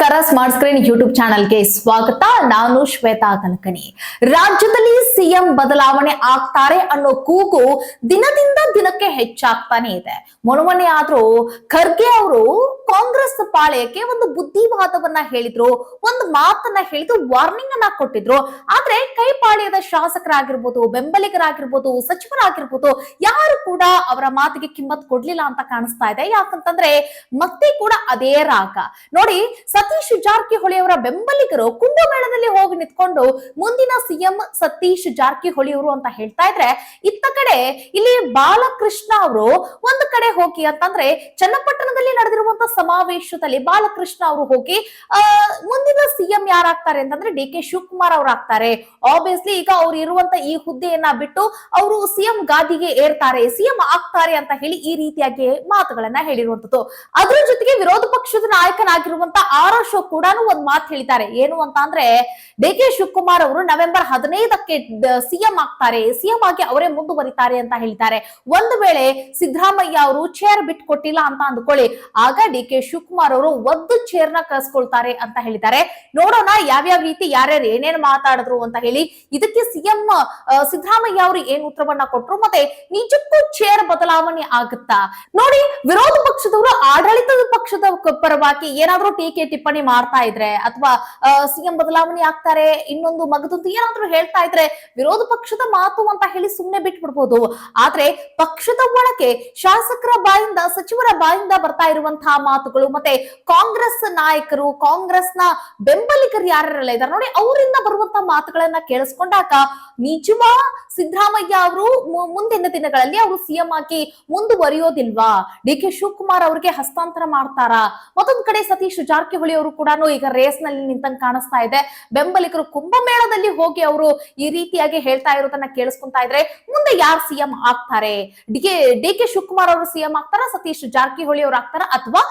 ನಮಸ್ಕಾರ. Smart screen YouTube ಚಾನೆಲ್ಗೆ ಸ್ವಾಗತ. ನಾನು ಶ್ವೇತಾ ಕನಕನಿ. ರಾಜ್ಯದಲ್ಲಿ ಸಿಎಂ ಬದಲಾವಣೆ ಆಗ್ತಾರೆ ಅನ್ನೋ ಕೂಗು ದಿನದಿಂದ ದಿನಕ್ಕೆ ಹೆಚ್ಚಾಗ್ತಾನೆ ಇದೆ. ಮೊನ್ನೆ ಆದ್ರೂ ಖರ್ಗೆ ಅವರು ಕಾಂಗ್ರೆಸ್ ಪಾಳೆಯಕ್ಕೆ ಒಂದು ಬುದ್ಧಿವಾದವನ್ನ ಹೇಳಿದ್ರು, ಒಂದು ಮಾತನ್ನ ಹೇಳಿದ್ರು, ವಾರ್ನಿಂಗ್ ಅನ್ನ ಕೊಟ್ಟಿದ್ರು. ಆದ್ರೆ ಕೈ ಪಾಳ್ಯದ ಶಾಸಕರಾಗಿರ್ಬೋದು, ಬೆಂಬಲಿಗರಾಗಿರ್ಬೋದು, ಸಚಿವರಾಗಿರ್ಬೋದು, ಯಾರು ಕೂಡ ಅವರ ಮಾತಿಗೆ ಕಿಮ್ಮತ್ ಕೊಡ್ಲಿಲ್ಲ ಅಂತ ಕಾಣಿಸ್ತಾ ಇದೆ. ಯಾಕಂತಂದ್ರೆ ಮತ್ತೆ ಕೂಡ ಅದೇ ರಾಗ ನೋಡಿ. ಸತೀಶ್ ಜಾರಕಿಹೊಳಿ ಅವರ ಬೆಂಬಲಿಗರು ಕುಂಭಮೇಳದಲ್ಲಿ ಹೋಗಿ ನಿಂತ್ಕೊಂಡು ಮುಂದಿನ ಸಿಎಂ ಸತೀಶ್ ಜಾರಕಿಹೊಳಿ ಅವರು ಅಂತ ಹೇಳ್ತಾ ಇದ್ರೆ, ಇತ್ತ ಕಡೆ ಇಲ್ಲಿ ಬಾಲಕೃಷ್ಣ ಅವರು ಒಂದು ಕಡೆ ಹೋಗಿ ಅಂತಂದ್ರೆ ಚನ್ನಪಟ್ಟಣದಲ್ಲಿ ನಡೆದಿರುವಂತಹ ಸಮಾವೇಶದಲ್ಲಿ ಬಾಲಕೃಷ್ಣ ಅವರು ಹೋಗಿ ಮುಂದಿನ ಸಿಎಂ ಯಾರಾಗ್ತಾರೆ ಅಂತಂದ್ರೆ ಡಿ ಕೆ ಶಿವಕುಮಾರ್ ಅವರು ಆಗ್ತಾರೆ. ಆಬ್ವಿಯಸ್ಲಿ ಈಗ ಅವ್ರು ಇರುವಂತ ಈ ಹುದ್ದೆಯನ್ನ ಬಿಟ್ಟು ಅವರು ಸಿಎಂ ಗಾದಿಗೆ ಏರ್ತಾರೆ, ಸಿಎಂ ಆಗ್ತಾರೆ ಅಂತ ಹೇಳಿ ಈ ರೀತಿಯಾಗಿ ಮಾತುಗಳನ್ನ ಹೇಳಿರುವಂತದ್ದು. ಅದ್ರ ಜೊತೆಗೆ ವಿರೋಧ ಪಕ್ಷದ ನಾಯಕನಾಗಿರುವಂತ ಆರ್ ಅಶೋಕ್ ಕೂಡ ಒಂದ್ ಮಾತು ಹೇಳಿದ್ದಾರೆ. ಏನು ಅಂತ ಅಂದ್ರೆ ಡಿ ಕೆ ಶಿವಕುಮಾರ್ ಅವರು ನವೆಂಬರ್ 15ಕ್ಕೆ ಸಿಎಂ ಆಗ್ತಾರೆ, ಸಿಎಂ ಆಗಿ ಅವರೇ ಮುಂದುವರಿತಾರೆ ಅಂತ ಹೇಳಿದ್ದಾರೆ. ಒಂದು ವೇಳೆ ಸಿದ್ದರಾಮಯ್ಯ ಅವರು ಚೇರ್ ಬಿಟ್ಟು ಕೊಟ್ಟಿಲ್ಲ ಅಂತ ಅಂದ್ಕೊಳ್ಳಿ, ಆಗ ಡಿ ಕೆ ಶಿವಕುಮಾರ್ ಅವರು ಒಂದು ಚೇರ್ ನ ಕಳ್ಸ್ಕೊಳ್ತಾರೆ ಅಂತ ಹೇಳಿದ್ದಾರೆ. ನೋಡೋಣ ಯಾವ್ಯಾವ ರೀತಿ ಯಾರ್ಯಾರು ಏನೇನ್ ಮಾತಾಡಿದ್ರು ಅಂತ ಹೇಳಿ. ಇದಕ್ಕೆ ಸಿಎಂ ಸಿದ್ದರಾಮಯ್ಯ ಅವರು ಏನ್ ಉತ್ತರವನ್ನ ಕೊಟ್ರು, ಮತ್ತೆ ನಿಜಕ್ಕೂ ಚೇರ್ ಬದಲಾವಣೆ ಆಗುತ್ತಾ ನೋಡಿ. ವಿರೋಧ ಪಕ್ಷದವರು ಆಡಳಿತದ ಪಕ್ಷದ ಪರವಾಗಿ ಏನಾದ್ರೂ ಟೀಕೆ ಟಿಪ್ಪಣಿ ಮಾಡ್ತಾ ಇದ್ರೆ ಅಥವಾ ಸಿಎಂ ಬದಲಾವಣೆ ಆಗ್ತಾರೆ ಇನ್ನೊಂದು ಮಗದೊಂದು ಏನಾದ್ರೂ ಹೇಳ್ತಾ ಇದ್ರೆ ವಿರೋಧ ಪಕ್ಷದ ಮಾತು ಅಂತ ಹೇಳಿ ಸುಮ್ನೆ ಬಿಟ್ಬಿಡ್ಬೋದು. ಆದ್ರೆ ಪಕ್ಷದ ಒಳಗೆ ಶಾಸಕರ ಬಾಯಿಂದ, ಸಚಿವರ ಬಾಯಿಂದ ಬರ್ತಾ ಇರುವಂತಹ ಮಾತುಗಳು, ಮತ್ತೆ ಕಾಂಗ್ರೆಸ್ ನಾಯಕರು, ಕಾಂಗ್ರೆಸ್ನ ಬೆಂಬಲಿಗರು ಯಾರೆಲ್ಲ ಇದ್ದಾರೆ ನೋಡಿ, ಅವರಿಂದ ಬರುವಂತಹ ಮಾತುಗಳನ್ನ ಕೇಳಿಸ್ಕೊಂಡಾಗ ನಿಜವಾ ಸಿದ್ದರಾಮಯ್ಯ ಅವರು ಮುಂದಿನ ದಿನಗಳಲ್ಲಿ ಅವರು ಸಿಎಂ ಆಗಿ ಮುಂದುವರಿಯೋದಿಲ್ವಾ, ಡಿ ಕೆ ಶಿವಕುಮಾರ್ ಅವರಿಗೆ ಹಸ್ತಾಂತರ ಮಾಡ್ತಾರಾ? ಮತ್ತೊಂದು ಕಡೆ ಸತೀಶ್ ಜಾರಕಿಹೊಳಿ ಅವರು ಕೂಡ ಈಗ ರೇಸ್ ನಲ್ಲಿ ನಿಂತಂಗ್ ಕಾಣಿಸ್ತಾ ಇದೆ. ಬೆಂಬಲಿಗರು ಕುಂಭಮೇಳದಲ್ಲಿ ಹೋಗಿ ಅವರು ಈ ರೀತಿಯಾಗಿ ಹೇಳ್ತಾ ಇರೋದನ್ನ ಕೇಳಿಸ್ಕೊಂತಾ ಇದ್ರೆ ಮುಂದೆ ಯಾರು ಸಿಎಂ ಆಗ್ತಾರೆ? ಡಿ ಕೆ ಶಿವಕುಮಾರ್ ಅವರು ಸಿಎಂ ಆಗ್ತಾರ, ಸತೀಶ್ ಜಾರಕಿಹೊಳಿ ಅವರು ಆಗ್ತಾರ, ಅಥವಾ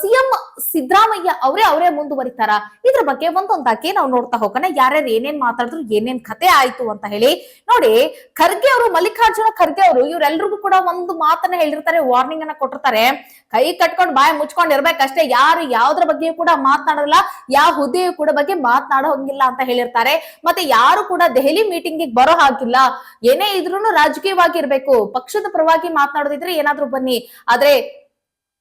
ಸಿಎಂ ಸಿದ್ದರಾಮಯ್ಯ ಅವರೇ ಮುಂದುವರಿತಾರ? ಇದ್ರ ಬಗ್ಗೆ ಒಂದೊಂದಾಗಿ ನಾವು ನೋಡ್ತಾ ಹೋಗೋಣ. ಯಾರ್ಯಾರು ಏನೇನ್ ಮಾತಾಡಿದ್ರು, ಏನೇನ್ ಕತೆ ಆಯ್ತು ಅಂತ ಹೇಳಿ ನೋಡಿ. ಖರ್ಗೆ ಅವರು, ಮಲ್ಲಿಕಾರ್ಜುನ ಖರ್ಗೆ ಅವರು, ಇವರೆಲ್ರಿಗೂ ಕೂಡ ಒಂದು ಮಾತನ್ನ ಹೇಳಿರ್ತಾರೆ, ವಾರ್ನಿಂಗ್ ಅನ್ನ ಕೊಟ್ಟಿರ್ತಾರೆ. ಕೈ ಕಟ್ಕೊಂಡು ಬಾಯಿ ಮುಚ್ಕೊಂಡು ಇರ್ಬೇಕಷ್ಟೇ, ಯಾರು ಯಾವ್ದ್ರ ಬಗ್ಗೆ ಕೂಡ ಮಾತನಾಡಲ್ಲ, ಯಾವ ಹುದ್ದೆಯು ಕೂಡ ಬಗ್ಗೆ ಮಾತನಾಡೋ ಹಂಗಿಲ್ಲ ಅಂತ ಹೇಳಿರ್ತಾರೆ. ಮತ್ತೆ ಯಾರು ಕೂಡ ದೆಹಲಿ ಮೀಟಿಂಗ್ ಬರೋ ಹಾಗಿಲ್ಲ, ಏನೇ ಇದ್ರೂ ರಾಜಕೀಯವಾಗಿ ಇರ್ಬೇಕು, ಪಕ್ಷದ ಪರವಾಗಿ ಮಾತನಾಡೋದಿದ್ರೆ ಏನಾದ್ರೂ ಬನ್ನಿ, ಆದ್ರೆ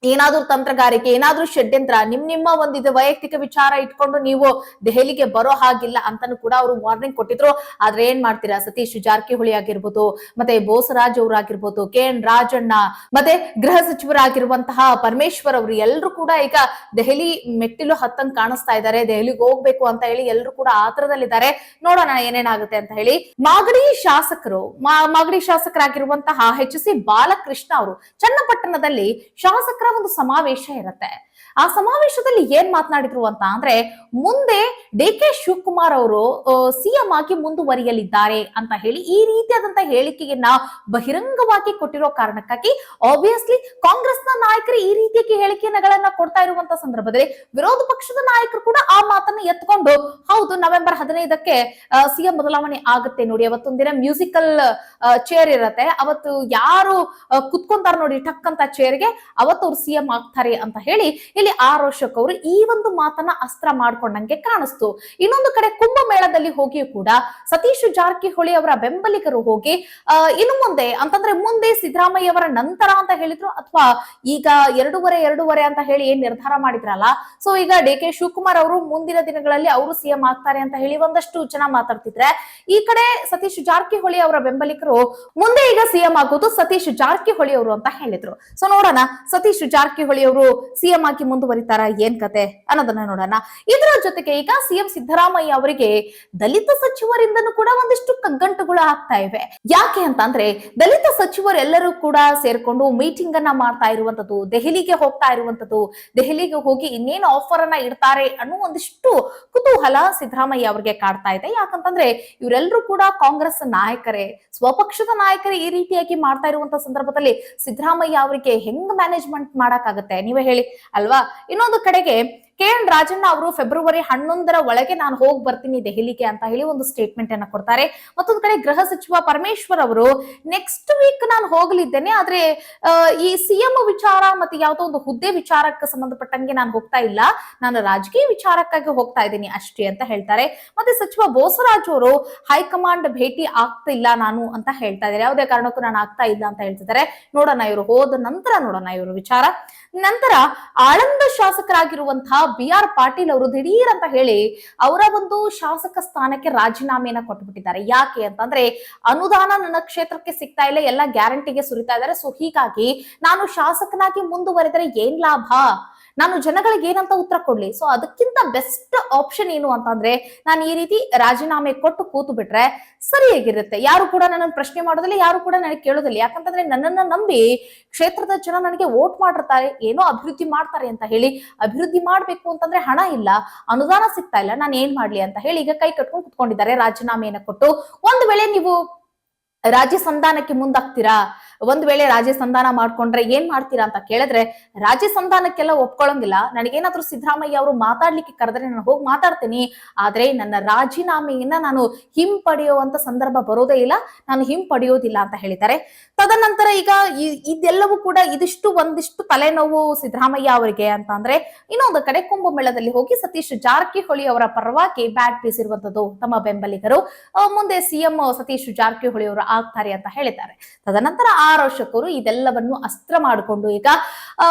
ಏನಾದ್ರೂ ತಂತ್ರಗಾರಿಕೆ, ಏನಾದ್ರೂ ಷಡ್ಯಂತ್ರ, ನಿಮ್ಮ ಒಂದು ವೈಯಕ್ತಿಕ ವಿಚಾರ ಇಟ್ಕೊಂಡು ನೀವು ದೆಹಲಿಗೆ ಬರೋ ಹಾಗಿಲ್ಲ ಅಂತಾನು ಕೂಡ ಅವರು ವಾರ್ನಿಂಗ್ ಕೊಟ್ಟಿದ್ರು. ಆದ್ರೆ ಏನ್ ಮಾಡ್ತೀರಾ, ಸತೀಶ್ ಜಾರಕಿಹೊಳಿ ಆಗಿರ್ಬೋದು, ಮತ್ತೆ ಬೋಸರಾಜ್ ಅವರು ಆಗಿರ್ಬೋದು, ಕೆ ಎನ್ ರಾಜಣ್ಣ, ಮತ್ತೆ ಗೃಹ ಸಚಿವರಾಗಿರುವಂತಹ ಪರಮೇಶ್ವರ್ ಅವರು ಎಲ್ಲರೂ ಕೂಡ ಈಗ ದೆಹಲಿ ಮೆಟ್ಟಿಲು ಹತ್ತಂಗ್ ಕಾಣಿಸ್ತಾ ಇದ್ದಾರೆ. ದೆಹಲಿಗೆ ಹೋಗ್ಬೇಕು ಅಂತ ಹೇಳಿ ಎಲ್ಲರೂ ಕೂಡ ಆತರದಲ್ಲಿದ್ದಾರೆ. ನೋಡೋಣ ಏನೇನಾಗುತ್ತೆ ಅಂತ ಹೇಳಿ. ಮಾಗಡಿ ಶಾಸಕರಾಗಿರುವಂತಹ ಎಚ್ ಸಿ ಬಾಲಕೃಷ್ಣ ಅವರು ಚನ್ನಪಟ್ಟಣದಲ್ಲಿ ಶಾಸಕರ ಒಂದು ಸಮಾವೇಶ ಇರುತ್ತೆ. ಆ ಸಮಾವೇಶದಲ್ಲಿ ಏನ್ ಮಾತನಾಡಿದ್ರು ಅಂತ ಅಂದ್ರೆ, ಮುಂದೆ ಡಿ ಕೆ ಶಿವಕುಮಾರ್ ಅವರು ಸಿಎಂ ಆಗಿ ಮುಂದುವರಿಯಲಿದ್ದಾರೆ ಅಂತ ಹೇಳಿ ಈ ರೀತಿಯಾದಂತಹ ಹೇಳಿಕೆಯನ್ನ ಬಹಿರಂಗವಾಗಿ ಕೊಟ್ಟಿರೋ ಕಾರಣಕ್ಕಾಗಿ ಆಬ್ವಿಯಸ್ಲಿ ಕಾಂಗ್ರೆಸ್ನ ನಾಯಕರು ಈ ರೀತಿಯಾಗಿ ಹೇಳಿಕೆಗಳನ್ನ ಕೊಡ್ತಾ ಇರುವಂತಹ ಸಂದರ್ಭದಲ್ಲಿ ವಿರೋಧ ಪಕ್ಷದ ನಾಯಕರು ಕೂಡ ಆ ಮಾತನ್ನ ಎತ್ಕೊಂಡು, ಹೌದು ನವೆಂಬರ್ 15ಕ್ಕೆ ಸಿಎಂ ಬದಲಾವಣೆ ಆಗುತ್ತೆ ನೋಡಿ, ಅವತ್ತೊಂದಿನ ಮ್ಯೂಸಿಕಲ್ ಚೇರ್ ಇರತ್ತೆ, ಅವತ್ತು ಯಾರು ಕುತ್ಕೊಂತಾರ ನೋಡಿ ಟಕ್ ಅಂತ ಚೇರ್ಗೆ, ಅವತ್ತು ಅವ್ರು ಸಿಎಂ ಆಗ್ತಾರೆ ಅಂತ ಹೇಳಿ ಇಲ್ಲಿ ಆರ್ ಅಶೋಕ್ ಅವರು ಈ ಒಂದು ಮಾತನ್ನ ಅಸ್ತ್ರ ಮಾಡ್ಕೊಂಡಂಗೆ ಕಾಣಿಸ್ತು. ಇನ್ನೊಂದು ಕಡೆ ಕುಂಭಮೇಳದಲ್ಲಿ ಹೋಗಿಯೂ ಕೂಡ ಸತೀಶ್ ಜಾರಕಿಹೊಳಿ ಅವರ ಬೆಂಬಲಿಗರು ಹೋಗಿ ಇನ್ನು ಮುಂದೆ ಸಿದ್ದರಾಮಯ್ಯ ಅವರ ನಂತರ ಅಂತ ಹೇಳಿದ್ರು, ಅಥವಾ ಈಗ ಎರಡೂವರೆ ಅಂತ ಹೇಳಿ ಏನ್ ನಿರ್ಧಾರ ಮಾಡಿದ್ರಲ್ಲ, ಸೊ ಈಗ ಡಿ ಕೆ ಶಿವಕುಮಾರ್ ಅವರು ಮುಂದಿನ ದಿನಗಳಲ್ಲಿ ಅವರು ಸಿಎಂ ಆಗ್ತಾರೆ ಅಂತ ಹೇಳಿ ಒಂದಷ್ಟು ಜನ ಮಾತಾಡ್ತಿದ್ರೆ, ಈ ಕಡೆ ಸತೀಶ್ ಜಾರಕಿಹೊಳಿ ಅವರ ಬೆಂಬಲಿಗರು ಮುಂದೆ ಈಗ ಸಿಎಂ ಆಗೋದು ಸತೀಶ್ ಜಾರಕಿಹೊಳಿ ಅವರು ಅಂತ ಹೇಳಿದ್ರು. ಸೊ ನೋಡೋಣ ಸತೀಶ್ ಜಾರಕಿಹೊಳಿ ಅವರು ಸಿಎಂ ಆಗಿ ಮುಂದುವರಿತಾರ, ಏನ್ ಕತೆ ಅನ್ನೋದನ್ನ ನೋಡೋಣ. ಇದರ ಜೊತೆಗೆ ಈಗ ಸಿಎಂ ಸಿದ್ದರಾಮಯ್ಯ ಅವರಿಗೆ ದಲಿತ ಸಚಿವರಿಂದನೂ ಕೂಡ ಒಂದಿಷ್ಟು ಕಗ್ಗಂಟುಗಳು ಆಗ್ತಾ ಇವೆ. ಯಾಕೆ ಅಂತ ಅಂದ್ರೆ, ದಲಿತ ಸಚಿವರೆಲ್ಲರೂ ಕೂಡ ಸೇರ್ಕೊಂಡು ಮೀಟಿಂಗ್ ಅನ್ನ ಮಾಡ್ತಾ ಇರುವಂತದ್ದು, ದೆಹಲಿಗೆ ಹೋಗ್ತಾ ಇರುವಂತದ್ದು, ದೆಹಲಿಗೆ ಹೋಗಿ ಇನ್ನೇನು ಆಫರ್ ಅನ್ನ ಇಡ್ತಾರೆ ಅನ್ನೋ ಒಂದಿಷ್ಟು ಕುತೂಹಲ ಸಿದ್ದರಾಮಯ್ಯ ಅವರಿಗೆ ಕಾಡ್ತಾ ಇದೆ. ಯಾಕಂತಂದ್ರೆ ಇವರೆಲ್ಲರೂ ಕೂಡ ಕಾಂಗ್ರೆಸ್ ನಾಯಕರೇ, ಸ್ವಪಕ್ಷದ ನಾಯಕರೇ ಈ ರೀತಿಯಾಗಿ ಮಾಡ್ತಾ ಇರುವಂತ ಸಂದರ್ಭದಲ್ಲಿ ಸಿದ್ದರಾಮಯ್ಯ ಅವರಿಗೆ ಹೆಂಗ್ ಮ್ಯಾನೇಜ್ಮೆಂಟ್ ಮಾಡಕ್ಕಾಗತ್ತೆ ನೀವೇ ಹೇಳಿ ಅಲ್ವಾ? ಅಲ್ವಾ? ಇನ್ನೊಂದು ಕಡೆಗೆ KN ರಾಜಣ್ಣ ಅವರು ಫೆಬ್ರವರಿ 11ರ ಒಳಗೆ ನಾನು ಹೋಗಿ ಬರ್ತೀನಿ ದೆಹಲಿಗೆ ಅಂತ ಹೇಳಿ ಒಂದು ಸ್ಟೇಟ್ಮೆಂಟ್ ಅನ್ನ ಕೊಡ್ತಾರೆ. ಮತ್ತೊಂದು ಕಡೆ ಗೃಹ ಸಚಿವ ಪರಮೇಶ್ವರ್ ಅವರು ನೆಕ್ಸ್ಟ್ ವೀಕ್ ನಾನು ಹೋಗಲಿದ್ದೇನೆ, ಆದ್ರೆ ಈ ಸಿಎಂ ವಿಚಾರ ಮತ್ತೆ ಯಾವುದೋ ಒಂದು ಹುದ್ದೆ ವಿಚಾರಕ್ಕೆ ಸಂಬಂಧಪಟ್ಟಂಗೆ ನಾನು ಹೋಗ್ತಾ ಇಲ್ಲ, ನಾನು ರಾಜಕೀಯ ವಿಚಾರಕ್ಕಾಗಿ ಹೋಗ್ತಾ ಇದ್ದೀನಿ ಅಷ್ಟೇ ಅಂತ ಹೇಳ್ತಾರೆ. ಮತ್ತೆ ಸಚಿವ ಬೋಸರಾಜ್ ಅವರು ಹೈಕಮಾಂಡ್ ಭೇಟಿ ಆಗ್ತಿಲ್ಲ ನಾನು ಅಂತ ಹೇಳ್ತಾ ಇದ್ದಾರೆ, ಯಾವುದೇ ಕಾರಣಕ್ಕೂ ನಾನು ಆಗ್ತಾ ಇಲ್ಲ ಅಂತ ಹೇಳ್ತಿದ್ದಾರೆ. ನೋಡೋಣ ಇವರು ಹೋದ ನಂತರ ನೋಡೋಣ ಇವರು ವಿಚಾರ. ನಂತರ ಆಳಂದ ಶಾಸಕರಾಗಿರುವಂತಹ BR ಪಾಟೀಲ್ ಅವರು ದಿಢೀರ್ ಅಂತ ಹೇಳಿ ಅವರ ಒಂದು ಶಾಸಕ ಸ್ಥಾನಕ್ಕೆ ರಾಜೀನಾಮೆಯನ್ನ ಕೊಟ್ಟುಬಿಟ್ಟಿದ್ದಾರೆ. ಯಾಕೆ ಅಂತಂದ್ರೆ ಅನುದಾನ ನನ್ನ ಕ್ಷೇತ್ರಕ್ಕೆ ಸಿಗ್ತಾ ಇಲ್ಲ, ಎಲ್ಲ ಗ್ಯಾರಂಟಿಗೆ ಸುರಿತಾ ಇದ್ದಾರೆ, ಸೊ ಹೀಗಾಗಿ ನಾನು ಶಾಸಕನಾಗಿ ಮುಂದುವರೆದರೆ ಏನ್ ಲಾಭ, ನಾನು ಜನಗಳಿಗೆ ಏನಂತ ಉತ್ತರ ಕೊಡ್ಲಿ, ಸೊ ಅದಕ್ಕಿಂತ ಬೆಸ್ಟ್ ಆಪ್ಷನ್ ಏನು ಅಂತಂದ್ರೆ ನಾನು ಈ ರೀತಿ ರಾಜೀನಾಮೆ ಕೊಟ್ಟು ಕೂತು ಬಿಟ್ರೆ ಸರಿಯಾಗಿರುತ್ತೆ. ಯಾರು ಕೂಡ ನನ್ನ ಪ್ರಶ್ನೆ ಮಾಡೋದಿಲ್ಲ, ಯಾರು ಕೂಡ ನನಗೆ ಕೇಳೋದಿಲ್ಲ. ಯಾಕಂತಂದ್ರೆ ನನ್ನನ್ನ ನಂಬಿ ಕ್ಷೇತ್ರದ ಜನ ನನಗೆ ವೋಟ್ ಮಾಡಿರ್ತಾರೆ, ಏನೋ ಅಭಿವೃದ್ಧಿ ಮಾಡ್ತಾರೆ ಅಂತ ಹೇಳಿ. ಅಭಿವೃದ್ಧಿ ಮಾಡ್ಬೇಕು ಅಂತಂದ್ರೆ ಹಣ ಇಲ್ಲ, ಅನುದಾನ ಸಿಗ್ತಾ ಇಲ್ಲ, ನಾನು ಏನ್ ಮಾಡ್ಲಿ ಅಂತ ಹೇಳಿ ಈಗ ಕೈ ಕಟ್ಕೊಂಡು ಕುತ್ಕೊಂಡಿದ್ದಾರೆ ರಾಜೀನಾಮೆಯನ್ನ ಕೊಟ್ಟು. ಒಂದು ವೇಳೆ ನೀವು ರಾಜ್ಯ ಸಂಧಾನಕ್ಕೆ ಮುಂದಾಗ್ತೀರಾ, ಒಂದ್ ವೇಳೆ ರಾಜ್ಯ ಸಂಧಾನ ಮಾಡ್ಕೊಂಡ್ರೆ ಏನ್ ಮಾಡ್ತೀರಾ ಅಂತ ಕೇಳಿದ್ರೆ ರಾಜ್ಯ ಸಂಧಾನಕ್ಕೆಲ್ಲ ಒಪ್ಕೊಳ್ಳಂಗಿಲ್ಲ. ನನಗೇನಾದ್ರೂ ಸಿದ್ದರಾಮಯ್ಯ ಅವರು ಮಾತಾಡ್ಲಿಕ್ಕೆ ಕರೆದ್ರೆ ನಾನು ಹೋಗಿ ಮಾತಾಡ್ತೀನಿ, ಆದ್ರೆ ನನ್ನ ರಾಜೀನಾಮೆಯನ್ನ ನಾನು ಹಿಂಪಡೆಯುವಂತ ಸಂದರ್ಭ ಬರೋದೇ ಇಲ್ಲ, ನಾನು ಹಿಂಪಡೆಯೋದಿಲ್ಲ ಅಂತ ಹೇಳಿದ್ದಾರೆ. ತದನಂತರ ಈಗ ಇದೆಲ್ಲವೂ ಕೂಡ ಒಂದಿಷ್ಟು ತಲೆನೋವು ಸಿದ್ದರಾಮಯ್ಯ ಅವರಿಗೆ ಅಂತ ಅಂದ್ರೆ, ಇನ್ನೊಂದು ಕಡೆ ಕುಂಭಮೇಳದಲ್ಲಿ ಹೋಗಿ ಸತೀಶ್ ಜಾರಕಿಹೊಳಿ ಅವರ ಪರವಾಗಿ ಬ್ಯಾಟ್ ಬೀಸಿರುವಂತದ್ದು ತಮ್ಮ ಬೆಂಬಲಿಗರು. ಮುಂದೆ ಸಿಎಂ ಸತೀಶ್ ಜಾರಕಿಹೊಳಿ ಅವರು ಆಗ್ತಾರೆ ಅಂತ ಹೇಳಿದ್ದಾರೆ. ತದನಂತರ ಆರೋಶಕರು ಇದೆಲ್ಲವನ್ನು ಅಸ್ತ್ರ ಮಾಡಿಕೊಂಡು ಈಗ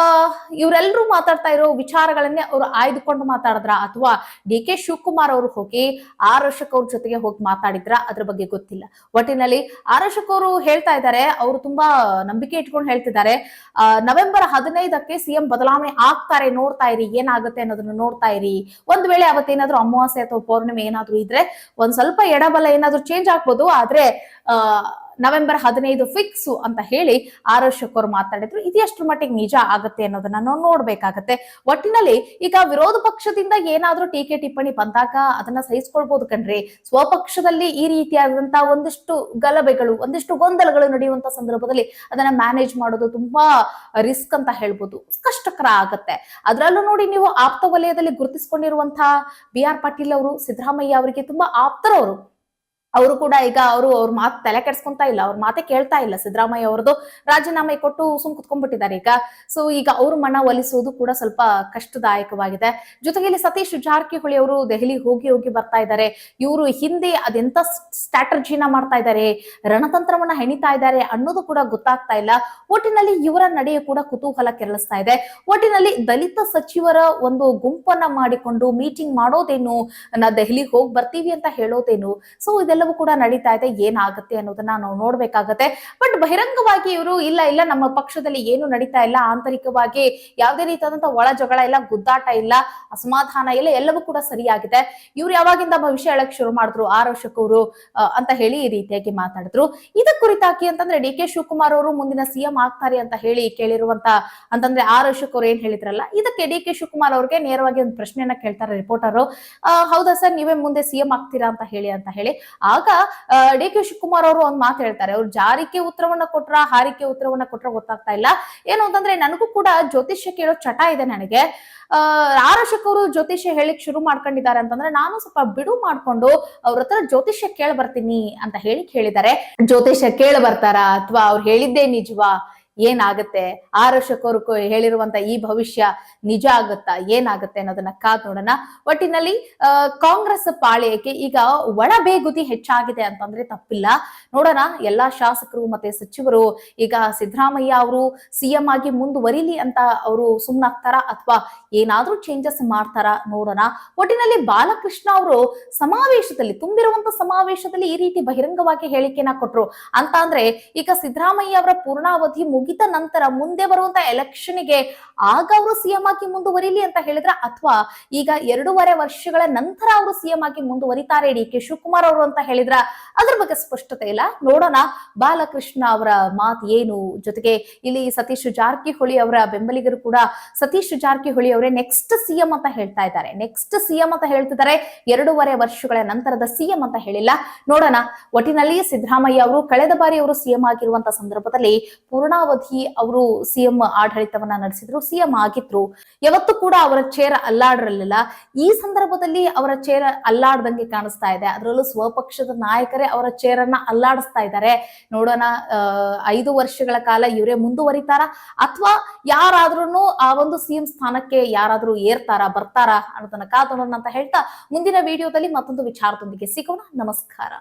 ಇವರೆಲ್ಲರೂ ಮಾತಾಡ್ತಾ ಇರೋ ವಿಚಾರಗಳನ್ನೇ ಅವರು ಆಯ್ದುಕೊಂಡು ಮಾತಾಡಿದ್ರ ಅಥವಾ DK ಶಿವಕುಮಾರ್ ಅವರು ಹೋಗಿ ಆರೋಶಕ್ ಅವ್ರ ಜೊತೆಗೆ ಹೋಗಿ ಮಾತಾಡಿದ್ರ ಅದ್ರ ಬಗ್ಗೆ ಗೊತ್ತಿಲ್ಲ. ಒಟ್ಟಿನಲ್ಲಿ ಆರೋಶಕ್ ಅವರು ಹೇಳ್ತಾ ಇದ್ದಾರೆ, ಅವರು ತುಂಬಾ ನಂಬಿಕೆ ಇಟ್ಕೊಂಡು ಹೇಳ್ತಿದ್ದಾರೆ, ನವೆಂಬರ್ 15ಕ್ಕೆ ಸಿಎಂ ಬದಲಾವಣೆ ಆಗ್ತಾರೆ, ನೋಡ್ತಾ ಇರಿ ಏನಾಗುತ್ತೆ ಅನ್ನೋದನ್ನ ನೋಡ್ತಾ ಇರಿ. ಒಂದ್ ವೇಳೆ ಅವತ್ತೇನಾದ್ರೂ ಅಮಾವಾಸ್ಯೆ ಅಥವಾ ಪೌರ್ಣಿಮೆ ಏನಾದ್ರೂ ಇದ್ರೆ ಒಂದ್ ಸ್ವಲ್ಪ ಎಡಬಲ ಏನಾದ್ರೂ ಚೇಂಜ್ ಆಗ್ಬೋದು, ಆದ್ರೆ ನವೆಂಬರ್ 15 ಫಿಕ್ಸ್ ಅಂತ ಹೇಳಿ ಆರೋಶಕ್ ಅವರು ಮಾತಾಡಿದ್ರು. ಇದು ಎಷ್ಟರ ಮಟ್ಟಿಗೆ ನಿಜ ಆಗತ್ತೆ ಅನ್ನೋದನ್ನ ನಾವು ನೋಡ್ಬೇಕಾಗತ್ತೆ. ಒಟ್ಟಿನಲ್ಲಿ ಈಗ ವಿರೋಧ ಪಕ್ಷದಿಂದ ಏನಾದ್ರೂ ಟೀಕೆ ಟಿಪ್ಪಣಿ ಬಂದಾಗ ಅದನ್ನ ಸಹಿಸ್ಕೊಳ್ಬಹುದು ಕಣ್ರಿ. ಸ್ವಪಕ್ಷದಲ್ಲಿ ಈ ರೀತಿಯಾದಂತಹ ಒಂದಿಷ್ಟು ಗಲಭೆಗಳು, ಒಂದಿಷ್ಟು ಗೊಂದಲಗಳು ನಡೆಯುವಂತ ಸಂದರ್ಭದಲ್ಲಿ ಅದನ್ನ ಮ್ಯಾನೇಜ್ ಮಾಡೋದು ತುಂಬಾ ರಿಸ್ಕ್ ಅಂತ ಹೇಳ್ಬೋದು, ಕಷ್ಟಕರ ಆಗತ್ತೆ. ಅದ್ರಲ್ಲೂ ನೋಡಿ, ನೀವು ಆಪ್ತ ವಲಯದಲ್ಲಿ ಗುರುತಿಸಿಕೊಂಡಿರುವಂತಹ BR ಪಾಟೀಲ್ ಅವರು ಸಿದ್ದರಾಮಯ್ಯ ಅವರಿಗೆ ತುಂಬಾ ಆಪ್ತರವರು. ಅವರು ಕೂಡ ಈಗ ಅವ್ರ ಮಾತು ತಲೆ ಕೆಡ್ಸ್ಕೊಂತಾ ಇಲ್ಲ, ಅವ್ರ ಮಾತೆ ಕೇಳ್ತಾ ಇಲ್ಲ. ಸಿದ್ದರಾಮಯ್ಯ ಅವರದು ರಾಜೀನಾಮೆ ಕೊಟ್ಟು ಸುಮ್ ಕುತ್ಕೊಂಡ್ಬಿಟ್ಟಿದ್ದಾರೆ ಈಗ. ಸೊ ಈಗ ಅವ್ರ ಮನ ಒಲಿಸೋದು ಕೂಡ ಸ್ವಲ್ಪ ಕಷ್ಟದಾಯಕವಾಗಿದೆ. ಜೊತೆಗೆ ಇಲ್ಲಿ ಸತೀಶ್ ಜಾರಕಿಹೊಳಿ ಅವರು ದೆಹಲಿ ಹೋಗಿ ಬರ್ತಾ ಇದ್ದಾರೆ. ಇವರು ಹಿಂದೆ ಅದೆಂತ ಸ್ಟ್ರಾಟಜಿನ ಮಾಡ್ತಾ ಇದ್ದಾರೆ, ರಣತಂತ್ರವನ್ನ ಹೆಣಿತಾ ಇದ್ದಾರೆ ಅನ್ನೋದು ಕೂಡ ಗೊತ್ತಾಗ್ತಾ ಇಲ್ಲ. ಒಟ್ಟಿನಲ್ಲಿ ಇವರ ನಡೆಯು ಕೂಡ ಕುತೂಹಲ ಕೆರಳಿಸ್ತಾ ಇದೆ. ಒಟ್ಟಿನಲ್ಲಿ ದಲಿತ ಸಚಿವರ ಒಂದು ಗುಂಪನ್ನ ಮಾಡಿಕೊಂಡು ಮೀಟಿಂಗ್ ಮಾಡೋದೇನು, ನಾ ದೆಹಲಿಗೆ ಹೋಗಿ ಬರ್ತೀವಿ ಅಂತ ಹೇಳೋದೇನು, ಸೊ ಇದೆಲ್ಲವೂ ಕೂಡ ನಡೀತಾ ಇದೆ. ಏನಾಗುತ್ತೆ ಅನ್ನೋದನ್ನ ನಾವು ನೋಡ್ಬೇಕಾಗತ್ತೆ. ಬಟ್ ಬಹಿರಂಗವಾಗಿ ಇವರು ಇಲ್ಲ ನಮ್ಮ ಪಕ್ಷದಲ್ಲಿ ಏನು ನಡೀತಾ ಇಲ್ಲ, ಆಂತರಿಕವಾಗಿ ಯಾವುದೇ ರೀತಿಯಾದಂತಹ ಒಳ ಜಗಳ ಇಲ್ಲ, ಗುದ್ದಾಟ ಇಲ್ಲ, ಅಸಮಾಧಾನ ಇಲ್ಲ, ಎಲ್ಲವೂ ಕೂಡ ಸರಿಯಾಗಿದೆ. ಇವ್ರು ಯಾವಾಗಿಂದ ಭವಿಷ್ಯ ಹೇಳಕ್ ಶುರು ಮಾಡಿದ್ರು ಆರೋಶಕ್ ಅವರು ಅಂತ ಹೇಳಿ ಈ ರೀತಿಯಾಗಿ ಮಾತಾಡಿದ್ರು. ಇದ ಕುರಿತಾಗಿ ಅಂತಂದ್ರೆ DK ಶಿವಕುಮಾರ್ ಅವರು ಮುಂದಿನ ಸಿಎಂ ಆಗ್ತಾರೆ ಅಂತ ಹೇಳಿ ಕೇಳಿರುವಂತ ಅಂತಂದ್ರೆ ಆರೋಶಕ್ ಅವರು ಏನ್ ಹೇಳಿದ್ರಲ್ಲ, ಇದಕ್ಕೆ DK ಶಿವಕುಮಾರ್ ಅವ್ರಿಗೆ ನೇರವಾಗಿ ಒಂದು ಪ್ರಶ್ನೆಯನ್ನ ಕೇಳ್ತಾರೆ ರಿಪೋರ್ಟರ್. ಹೌದಾ ಸರ್, ನೀವೇ ಮುಂದೆ ಸಿಎಂ ಆಗ್ತೀರಾ ಅಂತ ಹೇಳಿ. ಆಗ DK ಶಿವಕುಮಾರ್ ಅವರು ಒಂದ್ ಮಾತು ಹೇಳ್ತಾರೆ, ಅವ್ರು ಜಾರಿಕೆ ಉತ್ತರವನ್ನ ಕೊಟ್ರ ಹಾರಿಕೆ ಉತ್ತರವನ್ನ ಕೊಟ್ರ ಗೊತ್ತಾಗ್ತಾ ಇಲ್ಲ. ಏನು ಅಂತಂದ್ರೆ ನನಗೂ ಕೂಡ ಜ್ಯೋತಿಷ್ಯ ಕೇಳೋ ಚಟ ಇದೆ ನನಗೆ. ಆರೋಶಕ್ ಅವರು ಜ್ಯೋತಿಷ್ಯ ಹೇಳಿಕ್ ಶುರು ಮಾಡ್ಕೊಂಡಿದ್ದಾರೆ ಅಂತಂದ್ರೆ ನಾನು ಸ್ವಲ್ಪ ಬಿಡು ಮಾಡ್ಕೊಂಡು ಅವ್ರ ಹತ್ರ ಜ್ಯೋತಿಷ್ಯ ಕೇಳ ಬರ್ತೀನಿ ಅಂತ ಹೇಳಿದ್ದಾರೆ. ಜ್ಯೋತಿಷ್ಯ ಕೇಳ ಬರ್ತಾರ ಅಥವಾ ಅವ್ರು ಹೇಳಿದ್ದೇ ನಿಜವಾ, ಏನಾಗುತ್ತೆ, ಆರೋಶಕ್ ಅವರು ಹೇಳಿರುವಂತ ಈ ಭವಿಷ್ಯ ನಿಜ ಆಗುತ್ತಾ, ಏನಾಗುತ್ತೆ ಅನ್ನೋದನ್ನ ಕಾದ್ ನೋಡೋಣ. ಒಟ್ಟಿನಲ್ಲಿ ಕಾಂಗ್ರೆಸ್ ಪಾಳೆಯಕ್ಕೆ ಈಗ ಒಳ ಬೇಗುದಿ ಹೆಚ್ಚಾಗಿದೆ ಅಂತಂದ್ರೆ ತಪ್ಪಿಲ್ಲ. ನೋಡೋಣ, ಎಲ್ಲಾ ಶಾಸಕರು ಮತ್ತೆ ಸಚಿವರು ಈಗ ಸಿದ್ದರಾಮಯ್ಯ ಅವರು ಸಿಎಂ ಆಗಿ ಮುಂದುವರಿಲಿ ಅಂತ ಅವರು ಸುಮ್ನಾಗ್ತಾರ ಅಥವಾ ಏನಾದ್ರೂ ಚೇಂಜಸ್ ಮಾಡ್ತಾರ ನೋಡೋಣ. ಒಟ್ಟಿನಲ್ಲಿ ಬಾಲಕೃಷ್ಣ ಅವರು ಸಮಾವೇಶದಲ್ಲಿ, ತುಂಬಿರುವಂತ ಸಮಾವೇಶದಲ್ಲಿ ಈ ರೀತಿ ಬಹಿರಂಗವಾಗಿ ಹೇಳಿಕೆಯನ್ನ ಕೊಟ್ರು ಅಂತ ಅಂದ್ರೆ ಈಗ ಸಿದ್ದರಾಮಯ್ಯ ಅವರ ಪೂರ್ಣಾವಧಿ ಮುಗಿದ ನಂತರ ಮುಂದೆ ಬರುವಂತ ಎಲೆಕ್ಷನ್ಗೆ ಆಗ ಅವರು ಸಿಎಂ ಆಗಿ ಮುಂದುವರಿಲಿ ಅಂತ ಹೇಳಿದ್ರ, ಅಥವಾ ಈಗ 2.5 ವರ್ಷಗಳ ನಂತರ ಅವರು ಸಿಎಂ ಆಗಿ ಮುಂದುವರಿತಾರೆ DK ಶಿವಕುಮಾರ್ ಅವರು ಅಂತ ಹೇಳಿದ್ರ, ಅದ್ರ ಬಗ್ಗೆ ಸ್ಪಷ್ಟತೆ ಇಲ್ಲ. ಇಲ್ಲ. ನೋಡೋಣ ಬಾಲಕೃಷ್ಣ ಅವರ ಮಾತು ಏನು, ಜೊತೆಗೆ ಇಲ್ಲಿ ಸತೀಶ್ ಜಾರಕಿಹೊಳಿ ಅವರ ಬೆಂಬಲಿಗರು ಕೂಡ ಸತೀಶ್ ಜಾರಕಿಹೊಳಿ ಅವರೇ ನೆಕ್ಸ್ಟ್ ಸಿಎಂ ಅಂತ ಹೇಳ್ತಾ ಇದ್ದಾರೆ. ನೆಕ್ಸ್ಟ್ ಸಿಎಂ ಅಂತ ಹೇಳ್ತಿದ್ದಾರೆ. 2.5 ವರ್ಷಗಳ ನಂತರದ ಸಿಎಂ ಅಂತ ಹೇಳಿಲ್ಲ. ನೋಡೋಣ. ಒಟ್ಟಿನಲ್ಲಿ ಸಿದ್ದರಾಮಯ್ಯ ಅವರು ಕಳೆದ ಬಾರಿ ಅವರು ಸಿಎಂ ಆಗಿರುವಂತಹ ಸಂದರ್ಭದಲ್ಲಿ ಪೂರ್ಣಾವಧಿ ಅವರು ಸಿಎಂ ಆಡಳಿತವನ್ನ ನಡೆಸಿದ್ರು, ಸಿಎಂ ಆಗಿದ್ರು. ಯಾವತ್ತೂ ಕೂಡ ಅವರ ಚೇರ್ ಅಲ್ಲಾಡಿರಲಿಲ್ಲ. ಈ ಸಂದರ್ಭದಲ್ಲಿ ಅವರ ಚೇರ್ ಅಲ್ಲಾಡ್ದಂಗೆ ಕಾಣಿಸ್ತಾ ಇದೆ. ಅದರಲ್ಲೂ ಸ್ವಪಕ್ಷದ ನಾಯಕರೇ ಅವರ ಚೇರ್ ಅನ್ನ ಅಲ್ಲಾಡಿಸ್ತಾ ಇದ್ದಾರೆ. ನೋಡೋಣ 5 ವರ್ಷಗಳ ಕಾಲ ಇವರೇ ಮುಂದುವರಿತಾರ ಅಥವಾ ಯಾರಾದ್ರೂ ಆ ಒಂದು ಸಿಎಂ ಸ್ಥಾನಕ್ಕೆ ಯಾರಾದ್ರೂ ಬರ್ತಾರಾ ಅನ್ನೋದನ್ನ ಕಾದೋಣ ಅಂತ ಹೇಳ್ತಾ ಮುಂದಿನ ವಿಡಿಯೋದಲ್ಲಿ ಮತ್ತೊಂದು ವಿಚಾರದೊಂದಿಗೆ ಸಿಗೋಣ. ನಮಸ್ಕಾರ.